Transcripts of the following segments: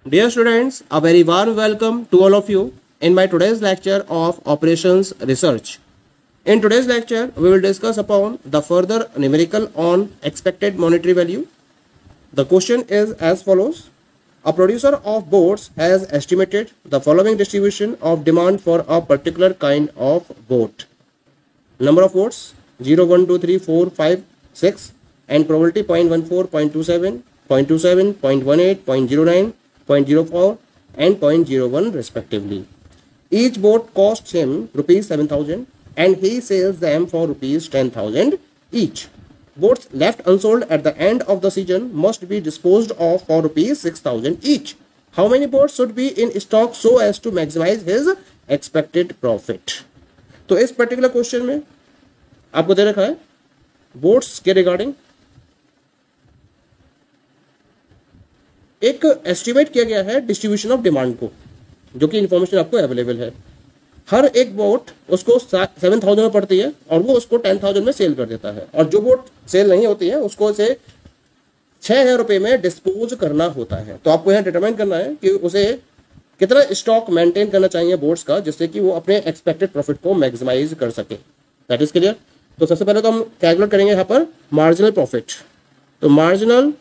Dear students, a very warm welcome to all of you in my today's lecture of Operations Research. In today's lecture, we will discuss upon the further numerical on expected monetary value. The question is as follows. A producer of boats has estimated the following distribution of demand for a particular kind of boat. Number of boats 0, 1, 2, 3, 4, 5, 6 and probability 0.14, 0.27, 0.27, 0.18, 0.09, 0.04 and 0.01 respectively. Each boat costs him rupees 7,000 and he sells them for rupees 10,000 each. Boats left unsold at the end of the season must be disposed of for rupees 6,000 each. How many boats should be in stock so as to maximize his expected profit? तो इस particular question में आपको दे रखा है boats के regarding एक estimate किया गया है डिस्ट्रीब्यूशन ऑफ डिमांड को, जो कि इंफॉर्मेशन आपको अवेलेबल है। हर एक बोट उसको 7,000 में पड़ती है और वो उसको 10,000 में सेल कर देता है, और जो बोट सेल नहीं होती है उसको उसे 6,000 रुपये में डिस्पोज करना होता है। तो आपको यहाँ डिटरमाइन करना है कि उसे कितना स्टॉक मेंटेन करना चाहिए बोट्स का, जिससे कि वो अपने एक्सपेक्टेड प्रॉफिट को मैक्सिमाइज कर सके। That is clear. तो सबसे पहले तो हम कैलकुलेट करेंगे यहाँ पर मार्जिनल प्रॉफिट। तो marginal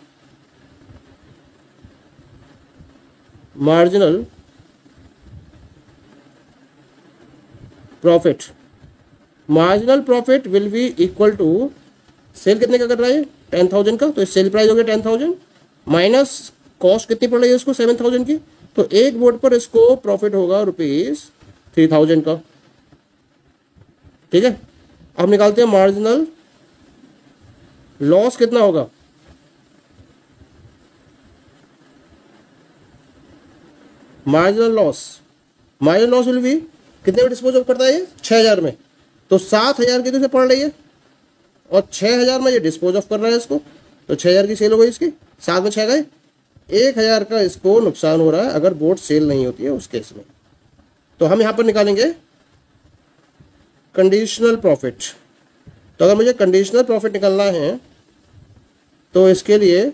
profit marginal profit will be equal to sale कितने का कर रहा है 10,000 का, तो सेल प्राइस हो गया 10,000 माइनस कॉस्ट कितनी पड़ रही है इसको 7,000 की, तो एक बोट पर इसको प्रॉफिट होगा रुपीज 3,000 का। ठीक है, अब निकालते हैं मार्जिनल लॉस कितना होगा। मार्जिनल लॉस विल बी कितने में डिस्पोज ऑफ करता है ये 6,000 में, तो 7,000 की तो इसे पड़ रही है और 6,000 में ये डिस्पोज ऑफ कर रहा है इसको, तो 6,000 की सेल हो गई इसकी, 7 में 6 गए, 1,000 का इसको नुकसान हो रहा है अगर बोट सेल नहीं होती है उस केस में। तो हम यहां पर निकालेंगे कंडीशनल प्रॉफिट। तो अगर मुझे कंडीशनल प्रॉफिट निकालना है तो इसके लिए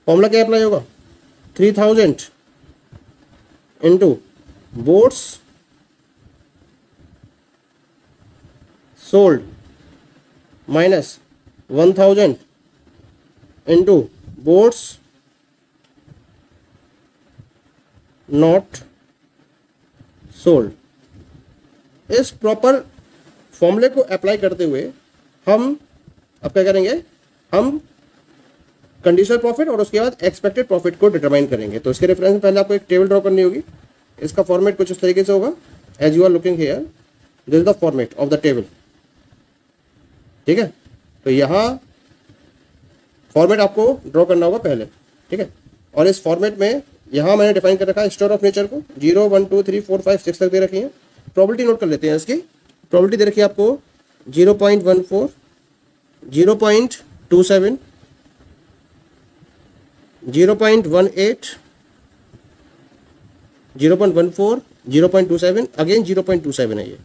फॉर्मूला क्या अप्लाई होगा 3,000 into boats sold minus 1,000 into boats not sold. इस प्रॉपर फॉर्मूले को अप्लाई करते हुए हम अब क्या करेंगे, हम कंडीशनल प्रॉफिट और उसके बाद एक्सपेक्टेड प्रॉफिट को डिटरमाइन करेंगे। तो इसके रेफरेंस में पहले आपको एक टेबल ड्रॉ करनी होगी। इसका फॉर्मेट कुछ इस तरीके से होगा, as you are looking here this is the format of the table. ठीक है, तो यहाँ फॉर्मेट आपको ड्रॉ करना होगा पहले। ठीक है, और इस फॉर्मेट में यहाँ मैंने डिफाइन कर रखा है स्टोर ऑफ नेचर को 0, 1, 2, 3, 4, 5, 6 तक दे रखी है। प्रोबेबिलिटी नोट कर लेते हैं। इसकी प्रोबेबिलिटी दे रखी है आपको 0.14, 0.27, 0.18, 0.14, 0.27, अगेन 0.27 है ये,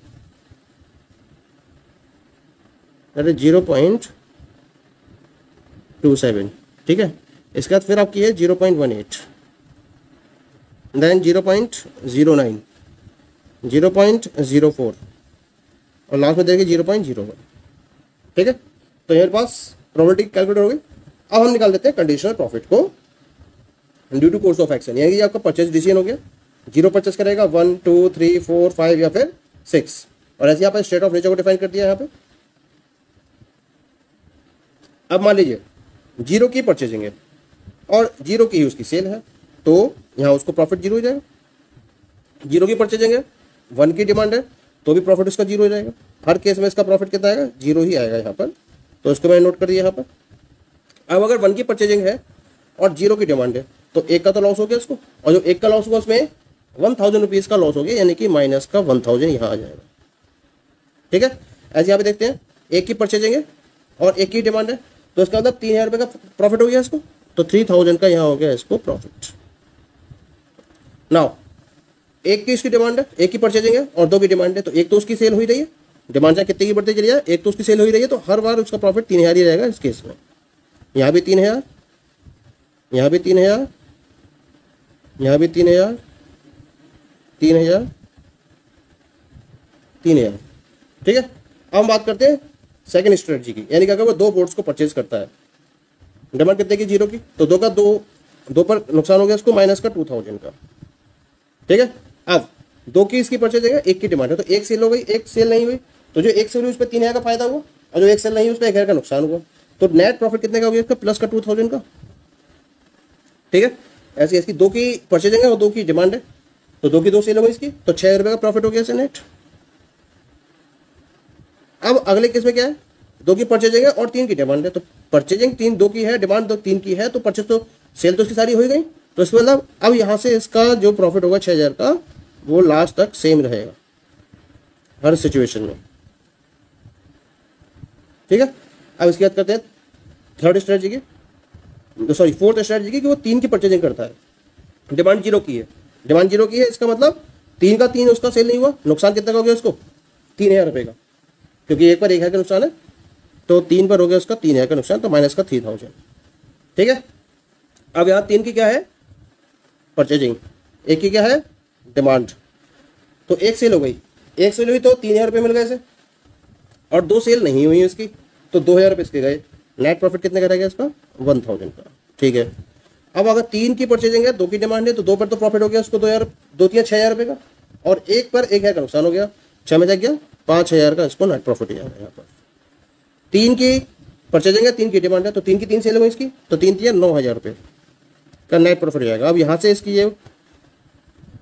दैट इज 0.27। ठीक है, इसके बाद फिर आपकी है 0.18, देन 0.09, 0.04 और लास्ट में देंगे 0.01। ठीक है, तो मेरे पास प्रोबेबिलिटी कैलकुलेट हो गई। अब हम निकाल देते हैं कंडीशनल प्रॉफिट को due to course of action, यानी कि आपका परचेज डिसीजन हो गया। 0 परचेज करेगा 1, 2, 3, 4, 5 या फिर 6, और ऐसे यहाँ पर स्टेट ऑफ नेचर को डिफाइन कर दिया यहाँ पे। अब मान लीजिए 0 की परचेजिंग है और 0 की ही उसकी सेल है, तो यहाँ उसको प्रॉफिट 0 हो जाएगा। 0 की परचेजिंग है, 1 की डिमांड है, तो भी प्रॉफिट उसका 0 हो जाएगा। हर केस में इसका प्रॉफिट कितना आएगा 0 ही आएगा यहाँ पर, तो इसको मैंने नोट कर दिया यहाँ पर। अब अगर 1 की परचेजिंग है और 0 की डिमांड है तो 1 का तो लॉस हो गया इसको, और जो 1 का लॉस हुआ उसमें 1,000 रुपीज का लॉस हो गया, यानी कि माइनस का 1,000 यहाँ आ जाएगा। ठीक है, ऐसे यहाँ पे देखते हैं 1 की परचेजिंग है और 1 की डिमांड है, तो इसका मतलब 3,000 रुपये का प्रॉफिट हो गया इसको, तो 3,000 का यहाँ हो गया इसको प्रॉफिट। नाउ 1 की इसकी डिमांड है, 1 की परचेजिंग है और 2 की डिमांड है, तो एक तो उसकी सेल हो ही रही है, डिमांड चाहे कितनी की बढ़ती चली जाए, एक तो उसकी सेल हो ही रही है, तो हर बार उसका प्रॉफिट 3,000 ही रहेगा इस केस में। यहाँ भी 3,000, यहाँ भी 3,000, यहाँ भी 3,000, 3,000, 3,000। ठीक है, अब हम बात करते हैं सेकंड स्ट्रेटजी की, यानी क्या वो दो बोर्ड्स को परचेज करता है। डिमांड कितने की? 0 की, तो दो पर नुकसान हो गया इसको, माइनस का 2,000 का। ठीक है, अब 2 की इसकी परचेज है, 1 की डिमांड है, तो 1 सेल हो गई, 1 सेल नहीं हुई, तो जो 1 सेल हुई उस पर 3,000 का फायदा हुआ, और जो 1 सेल नहीं हुई उस पर 1,000 का नुकसान हुआ। तो नेट प्रॉफिट कितने का हो गया इसका? प्लस का 2,000 का। ठीक है, ऐसी इसकी 2 की परचेजिंग है और 2 की डिमांड है, तो 2 की 2 सेल हो गई इसकी, तो 6,000 रुपये का प्रॉफिट हो गया इसे नेट। अब अगले केस में क्या है? 2 की परचेजिंग है और 3 की डिमांड है, तो परचेजिंग 2 की है, डिमांड 3 की है, तो परचेज तो सेल तो इसकी सारी हो गई। तो इसका मतलब अब यहां से इसका जो प्रॉफिट होगा 6,000 का, वो लास्ट तक सेम रहेगा हर सिचुएशन में। ठीक है, अब इसकी बात करते हैं थर्ड स्ट्रेटजी की, सॉरी फोर्थ स्ट्रेटजी की, कि वो 3 की परचेजिंग करता है, डिमांड 0 की है, डिमांड 0 की है, इसका मतलब 3 का 3 उसका सेल नहीं हुआ, नुकसान कितने का हो गया उसको? 3,000 रुपये का, क्योंकि एक पर 1,000 का नुकसान है, तो 3 पर हो गया उसका 3,000 का नुकसान, तो माइनस का 3,000। ठीक है, अब यहाँ 3 की क्या है? परचेजिंग, 1 की क्या है? डिमांड। तो 1 सेल हो गई, 1 सेल हुई तो 3,000 रुपये मिल गए इसे, और 2 सेल नहीं हुई इसकी, तो 2,000 रुपये इसके गए। नेट प्रॉफिट कितने का रहेगा इसका? 1,000 का। ठीक है, अब अगर 3 की परचेजिंग है, 2 की डिमांड है, तो 2 पर तो प्रॉफिट हो गया उसको 2,000, 2 3 6,000 रुपये का, और 1 पर 1,000 का नुकसान हो गया, 6 में जाग गया 5,000 का इसको नेट प्रॉफिट हो जाएगा यहाँ पर। 3 की परचेजिंग है, 3 की डिमांड है, तो 3 की 3 सेल हो गई इसकी, तो 3 3 9,000 रुपये का नेट प्रॉफिट हो जाएगा। अब यहाँ से इसकी ये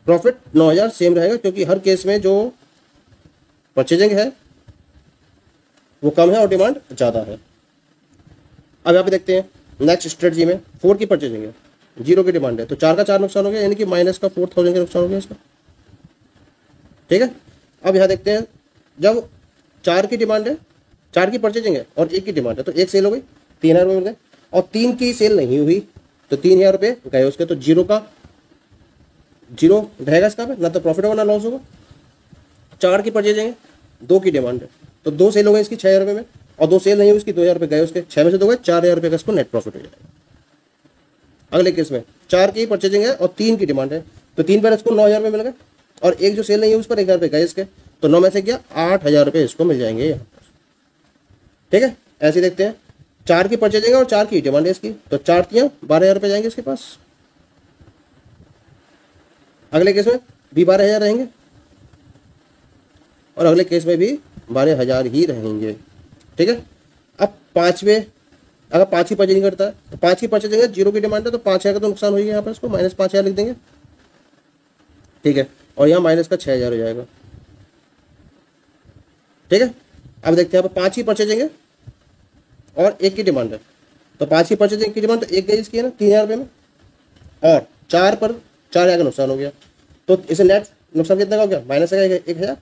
प्रॉफिट 9,000 सेम रहेगा, क्योंकि हर केस में जो परचेजिंग है वो कम है और डिमांड ज़्यादा है। अब यहाँ पे देखते हैं नेक्स्ट स्ट्रेटजी में 4 की परचेजिंग है, 0 की डिमांड है, तो 4 का 4 नुकसान हो गया, यानी कि माइनस का 4,000 का नुकसान हो गया इसका। ठीक है, अब यहाँ देखते हैं जब 4 की डिमांड है, 4 की परचेजिंग है और 1 की डिमांड है, तो 1 सेल हो गई, 3,000 रुपये मिल गए, और 3 की सेल नहीं हुई, तो 3,000 रुपये गए उसके, तो 0 का 0 रहेगा इसका पे, ना तो प्रॉफिट होगा ना लॉस होगा। 4 की परचेजिंग है, 2 की डिमांड है, तो 2 सेल हो गए इसकी 6,000 रुपये में, और 2 सेल नहीं हुई उसकी, 2,000 रुपये गए उसके, 6 में से 2 गए, 4,000 रुपये का इसको नेट प्रॉफिट हो जाएगा। अगले केस में 4 की परचेजिंग है और 3 की डिमांड है, तो 3 पर इसको 9,000 रुपये मिल गए, और 1 जो सेल नहीं है उस पर 1,000 रुपये गए इसके, तो 9 में से क्या 8,000 रुपये इसको मिल जाएंगे यहाँ पर। ठीक है, ऐसे देखते हैं 4 की परचेजिंग है और 4 की डिमांड है इसकी, तो 4 3 12,000 रुपये जाएंगे इसके पास। अगले केस में भी 12,000 रहेंगे, और अगले केस में भी 12,000 ही रहेंगे। ठीक है, अब 5वें अगर 5 की परचेजिंग करता है, तो 5 की परचेजिंग है, 0 की डिमांड है, तो 5,000 का तो नुकसान हो गया यहाँ पर, इसको माइनस 5,000 लिख देंगे। ठीक है, और यहाँ माइनस का 6,000 हो जाएगा। ठीक है, अब देखते हैं यहाँ पर 5 की परचेजिंग है और 1 की डिमांड है, तो 5 की परचेजिंग की डिमांड तो 1 गई इसकी है ना 3,000 रुपये में, और 4 पर 4,000 का नुकसान हो गया, तो इसे नेट नुकसान कितना का हो गया? माइनस का 1,000,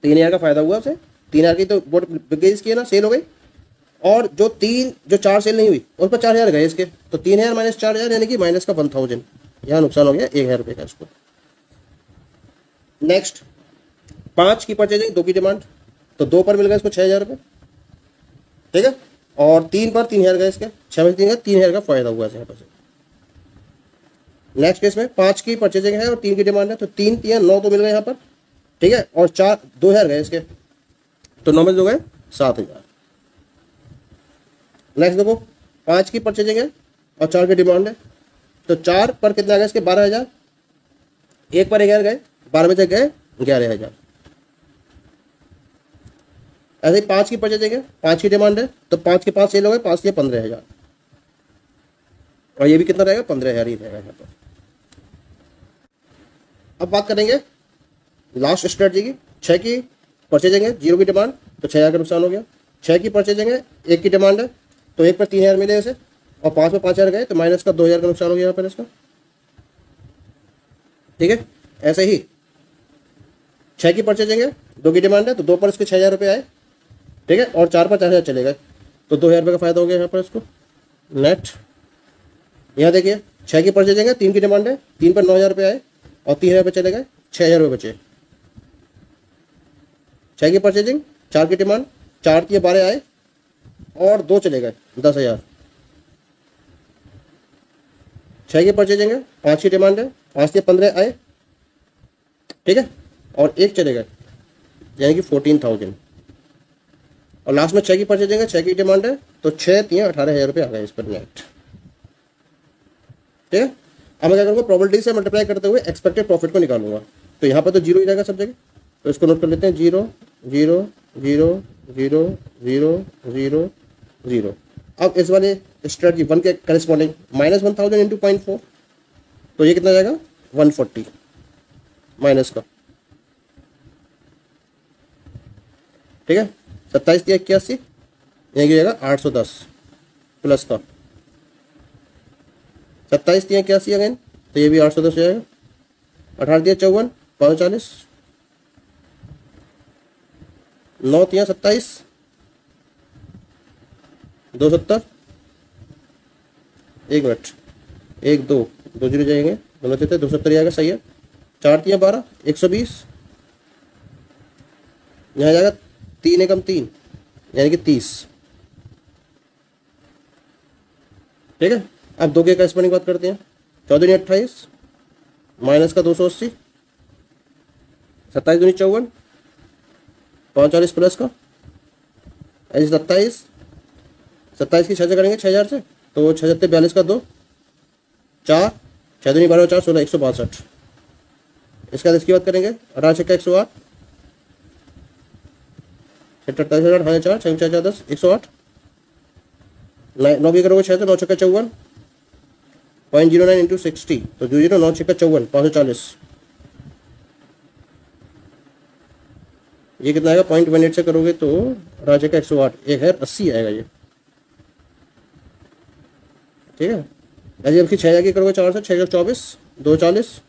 3,000 का फायदा हुआ उसे, 3,000 की तो बोट बिक गई इसकी है ना, सेल हो गई, और जो 4 सेल नहीं हुई उस पर 4,000 गए इसके, तो 3,000 माइनस 4,000 यानी कि माइनस का 1,000, यहाँ नुकसान हो गया 1,000 रुपये का इसको। नेक्स्ट 5 की परचेजिंग, 2 की डिमांड, तो 2 पर मिल गया इसको 6,000 रुपये। ठीक है, और 3 पर 3,000 गए इसके, 6 में 3,000 का फायदा हुआ यहाँ पर। नेक्स्ट केस में 5 की परचेजिंग है और 3 की डिमांड है, तो 3 3 9 तो मिल गए यहाँ पर। ठीक है, और 2,000 गए इसके, तो 9 में 2 गए 7,000। नेक्स्ट देखो 5 की परचेजिंग है और 4 की डिमांड है, तो 4 पर कितना आ गया इसके 12,000, 1 पर 1,000 गए, 12 में से गए 11,000। ऐसे ही 5 की परचेजिंग है, 5 की डिमांड है, तो 5 के 5 सेल हो गए, 5 के 15,000, और ये भी कितना रहेगा 15,000 ही रहेगा यहाँ पर। अब बात करेंगे लास्ट स्ट्रेटजी की। 6 की परचेजिंग है, 0 की डिमांड, तो 6,000 का नुकसान हो गया। 6 की परचेजिंग है, 1 की डिमांड है, तो 1 पर 3,000 मिले इसे, और 5 में 5,000 गए, तो माइनस का 2,000 का नुकसान हो गया यहाँ पर इसका। ठीक है, ऐसे ही 6 की परचेजिंग है, 2 की डिमांड है, तो 2 पर इसके 6,000 रुपये आए। ठीक है, और 4 पर 4,000 चले गए, तो 2,000 रुपये का फायदा हो गया यहाँ पर इसको नेट। यहाँ देखिए 6 की परचेजिंग है, 3 की डिमांड है, 3 पर 9,000 रुपये आए, और 3,000 रुपये चले गए, 6,000 रुपये बचे। 6 की परचेजिंग, 4 की डिमांड, 4 की 12 आए, और 2 चले गए 10,000। 6 की परचेजिंग है, 5 की डिमांड है, 5 से 15 आए, ठीक है, और एक चले गए, यानी कि 14,000। और लास्ट में 6 की परचेजिंग है, 6 की डिमांड है, तो 6 3 18,000 रुपये आ गए इस पर नेट, ठीक है। अब मैं क्या करूँगा, प्रोबेबिलिटी से मल्टीप्लाई करते हुए एक्सपेक्टेड प्रॉफिट को निकालूंगा। तो यहाँ पर तो जीरो ही रहेगा सब जगह, तो इसको नोट कर लेते हैं, 0 0 0 0 0 0 0। अब इस वाले स्ट्रेटजी 1 के करेस्पॉन्डिंग -1000 इंटू 0.4, तो ये कितना जाएगा 140 माइनस का, ठीक है। 27 दिया 81, यहाँ की जाएगा 810 प्लस का, 27 दिया 81 अगेन, तो ये भी 810 हो जाएगा। 18 दिया 54 540, 9 दिया 27 270, 1 मिनट 1 2 2 जीरो जाएंगे, दोनों देते 270 आएगा, सही है। 4 दिया 12 120, यहाँ जाएगा 3 एकम 3 यानी कि 30, ठीक है। अब 2 के करेस्पॉन्डिंग बात करते हैं, 14 दूनी 28 माइनस का 280, 27 दूनी 54 45 प्लस का, ऐसे 27 की 6 से करेंगे 6000 से, तो 6 सत्ते 42 का 2 4 6 दूनी 12 4 16 162। इसके बाद इसकी बात करेंगे, 18 6 का 108, 48,000 हाँ 4 6 4 10 108, 9 भी करोगे 6 तो 9 6 का 54 0.09 इंटू 60, तो 0 9 6 का 54 540, ये कितना आएगा 0.18 से करोगे तो राजे का 108 1080 आएगा ये, ठीक है। ऐसे जबकि 6 की करोगे 4 से 6 24 240,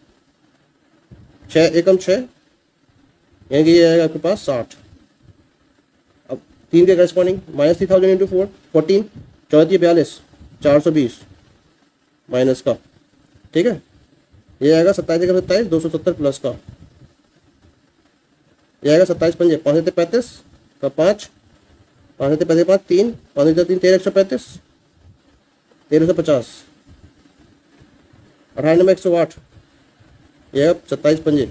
6 एकम 6 यानी कि ये आएगा आपके पास 60। अब 3 के करेस्पॉन्डिंग -3000 इंटू 4 14 14 42 420 माइनस का, ठीक है। ये आएगा 27 का 27 270 प्लस का, ये आएगा 27 पंजे 5 35 का 5 5 पैसे 5 3 5 3 13 135 1350, 18 में 108, ये अब 27 पंजे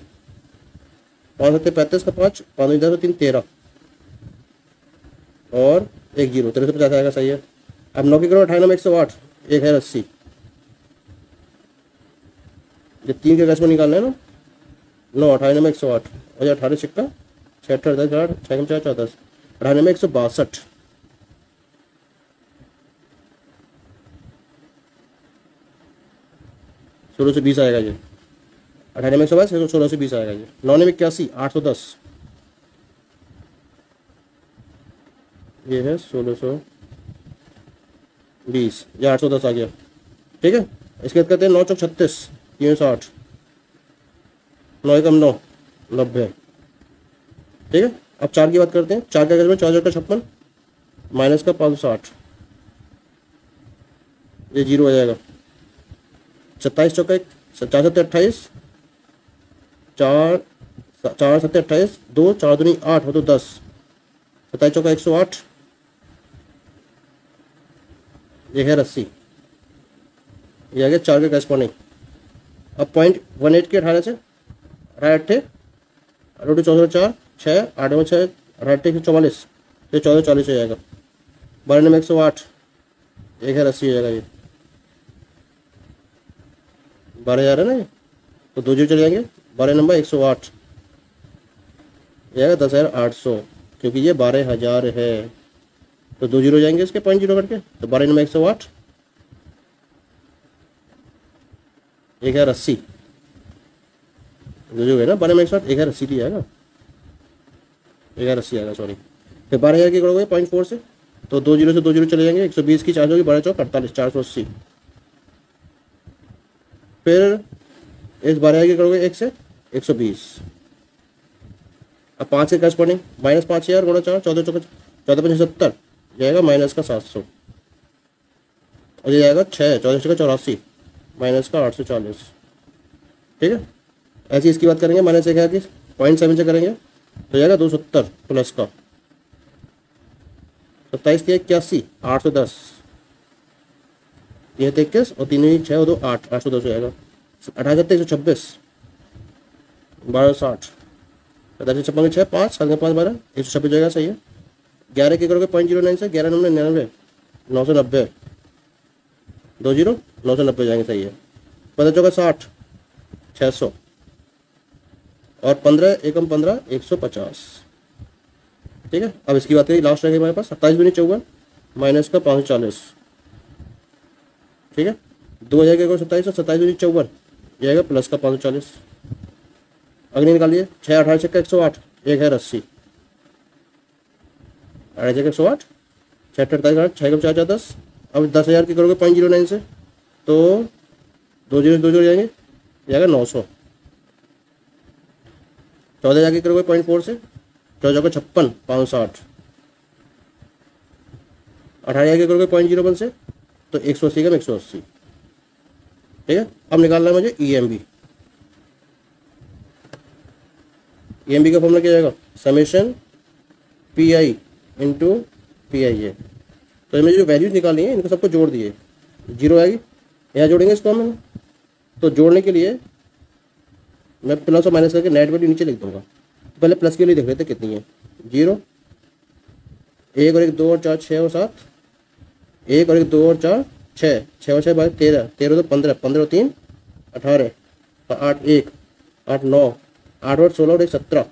5 35 का 5 5 3 13 और 1 0 1350 आएगा, सही है। अब 9 की करो 18 में 108 1080, ये 3 के गैस में निकालना है ना, 9 18 में 108 और 18 सिक्का 6 18 10 8 6 4 14 18 में 162, 16 से 20 आएगा ये, 18 में 122 16 से 20 आएगा ये। 9 में 81 810, ये है 1620, ये 810 आ गया, ठीक है। इसके बाद कहते हैं 9 चौक 36 360, 9 एकम 9 90, ठीक है। अब 4 की बात करते हैं, 4 के में 4000 का 56 माइनस का 560, ये 0 आ जाएगा। 27 चौका 1 4 7 28 4 4 7 28 2 4 दूनी 8 हो तो 10, 27 चौका 108, ये है 80, ये आ गया 4 के करेस्पॉन्डिंग। अब 0.18 के 18 से 18 रोटी 14 4 6 8 में 6 18 के 44, ये 1440 हो जाएगा। 12 में 108, 1080 हो जाएगा ये, 12,000 है ना ये, तो 2 जीरो चले जाएंगे, 12 नंबर 108, ये आएगा 10,800, क्योंकि ये 12,000 है, तो 2 जीरो जाएंगे इसके 0.0 करके, तो 12 नंबर 108 1080, जो है ना 12 में 108 1080 ही आएगा, 1080 आएगा सॉरी। फिर 12,000 की करोगे 0.4 से, तो 2 जीरो से 2 जीरो चले जाएंगे, 120 की 4 होगी 12 चौक 48 480, फिर इस 12,000 की करोगे 1 से 120। अब 5 के करस्पॉन्डिंग -5000 गुणा 4 14 चौक 14 75 जाएगा माइनस का 700, और ये जाएगा 6 14 का 84 माइनस का 840, ठीक है। ऐसी इसकी बात करेंगे माइनस 1 की 0.7 से करेंगे तो जाएगा 270 प्लस का, 27 81 810, ये 21 और 3 6 और 2 8, 810 हो जाएगा। 18 126, 1260, 45 56 6 5 7 5 12, 126 जाएगा। सही है। 11 के करोगे 0.09 से 11 9 99, 990, 20 990 जाएंगे। सही है। 15 चौका 60, 600 और 15 एकम 15, 150। ठीक है। अब इसकी बात करें, लास्ट रहेगा हमारे पास 27 दूनी 54 माइनस का 540। ठीक है। 2000 के 27 और 27 दूनी 54 जाएगा प्लस का 540। अगली निकालिए 6 18 6 का 108, 1 है 80, 18 का 108, 6 48 6 का 4 10। अब 10,000 की करोगे 0.09 से तो 2 0 जाएंगे, जाएगा 900। 14,000 की करोगे 0.4 से 14 को 56, 560। 18,000 की करोगे 0.01 से तो 180 का 180। ठीक है। अब निकालना है मुझे EMB। EMB का फॉर्मूला क्या जाएगा, समेशन PI इंटू PIA। तो मुझे जो वैल्यूज निकालनी है इनको सबको जोड़ दिए, 0 आएगी, यहाँ जोड़ेंगे इसको हम। तो जोड़ने के लिए मैं प्लस और माइनस करके नेट वैल्यू नीचे लिख दूंगा। पहले प्लस के लिए देख लेते कितनी है। 0, 1 और 1 2 और 4 6 और 7, 1 और 1 2 और 4 6, 6 और 6 12 13, 13 तो 15, 15 और 3 18, 8 1 8 9, 8 और 16 और 1 17,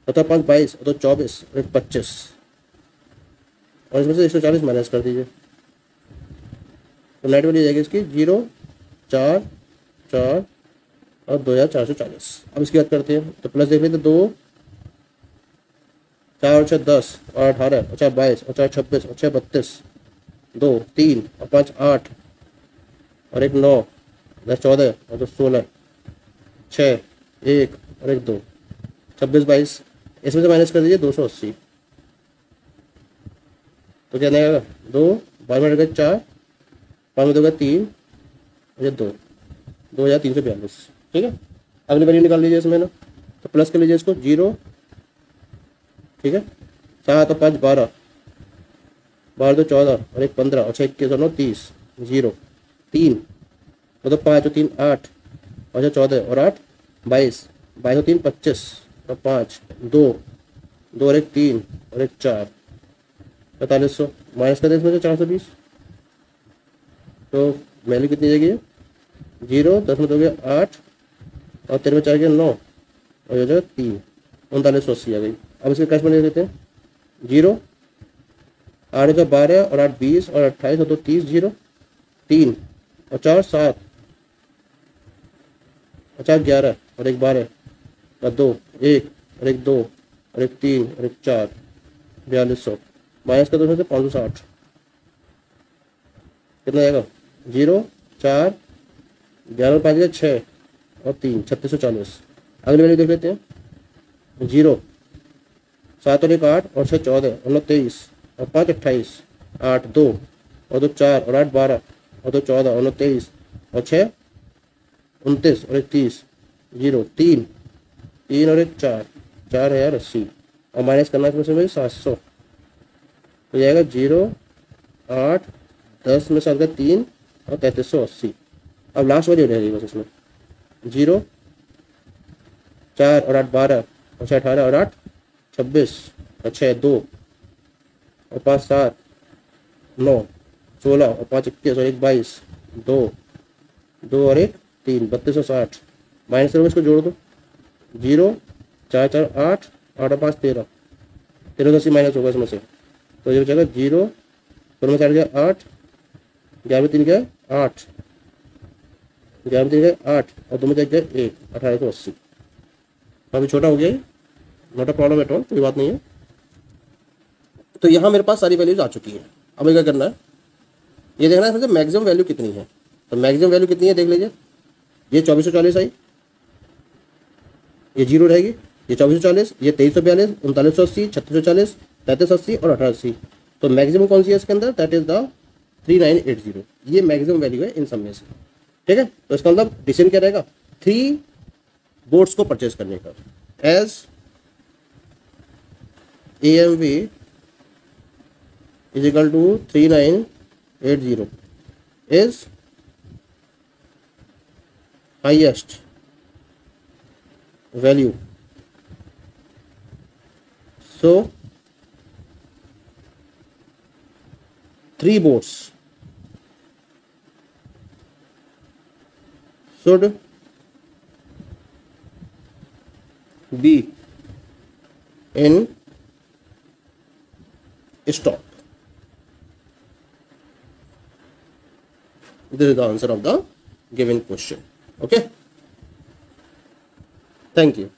17 5 22 और 2 24 और 1 25, और इसमें से 140 माइनस कर दीजिए। तो नेट वैल्यू जाएगी इसकी 0 4 4 और 2440। अब इसकी बात करते हैं तो प्लस देख लेते 2 4 और 6 10 और 18 और 4 22 और 4 26 और 6 32, 2 3 और 5 8 और 1 9, 10 14 और 2 16, 6 1 और 1 2, 26 22। इसमें से माइनस कर दीजिए 280। तो क्या आएगा 2 12 में 4, 5 में 2 3 और 2, 2342। ठीक है। अगली वैल्यू निकाल लीजिए इसमें ना, तो प्लस कर लीजिए इसको 0। ठीक है। 7 और 5 12, 12 तो 14 और 1 15 और 6 21 और 9 30, 0 3 और 5 और 3 8 और 14 और 8 22, 22 और 3 25 और 5 2 2 और 1 3 और 1 4, 4500 माइनस कर दे इसमें से 420। तो वैल्यू कितनी जाएगी, 0 10 में 2 गया 8 और 13 में 4 गया 9 और हो जाएगा 3, 3980 आ गई। अब इसके कैश में ले लेते हैं 0 8 का 12 और 8 20 और 28 और 2 30, 0 3 और 4 7 और 4 11 और 1 12 और 2 1 और 1 2 और 1 3 और 1 4, 4200 माइनस कर दो उसमें से 560। कितना आएगा 0 4 11 5 6 और 3, 3640। अगली वैल्यू देख लेते हैं 0 7 और 1 8 और 6 14 और 9 23 और 5 28, 8 2 और 2 4 और 8 12 और 2 14 और 9 23 और 6 29 और 1 30, 0 3 3 और 1 4, 4080 और माइनस करना है इसमें 700। तो जाएगा 0 8 10 में 7 का 3 और 3380। अब लास्ट वाली रहेगी बस इसमें 0 4 और 8 12 और 6 18 और 8 26 और 6 2 और 5 7 9 16 और 5 21 और 1 22 2 2 और 1 3, 3260 माइनस करो, इसको जोड़ दो 0 4 4 8 8 और 5 13, 1380 माइनस होगा इसमें से। तो ये बचेगा 0 दोनों में 4 गया 8, 11 में 3 गया 8, 11 में 3 गया 8 और 2 में 1 गया 1, 1880। अभी छोटा हो गया, not a problem at all, कोई बात नहीं है। तो यहाँ मेरे पास सारी वैल्यूज आ चुकी है। अब क्या करना है, ये देखना है मैक्सिमम वैल्यू कितनी है। तो मैक्सिमम वैल्यू कितनी है देख लीजिए, ये 2440 आई, ये 0 रहेगी, ये 2440, ये 2342, 3980, 3640, 3380 और 1880। तो मैक्सिमम कौन सी है इसके अंदर, दैट इज द 3980। ये मैक्सिमम वैल्यू है इन सब में से। ठीक है। तो इसका मतलब डिसीजन क्या रहेगा, 3 बोर्ड्स को परचेज करने का। As EMV is equal to 3980 is highest value. So 3 boats should be in stock. This is the answer of the given question. Okay. Thank you.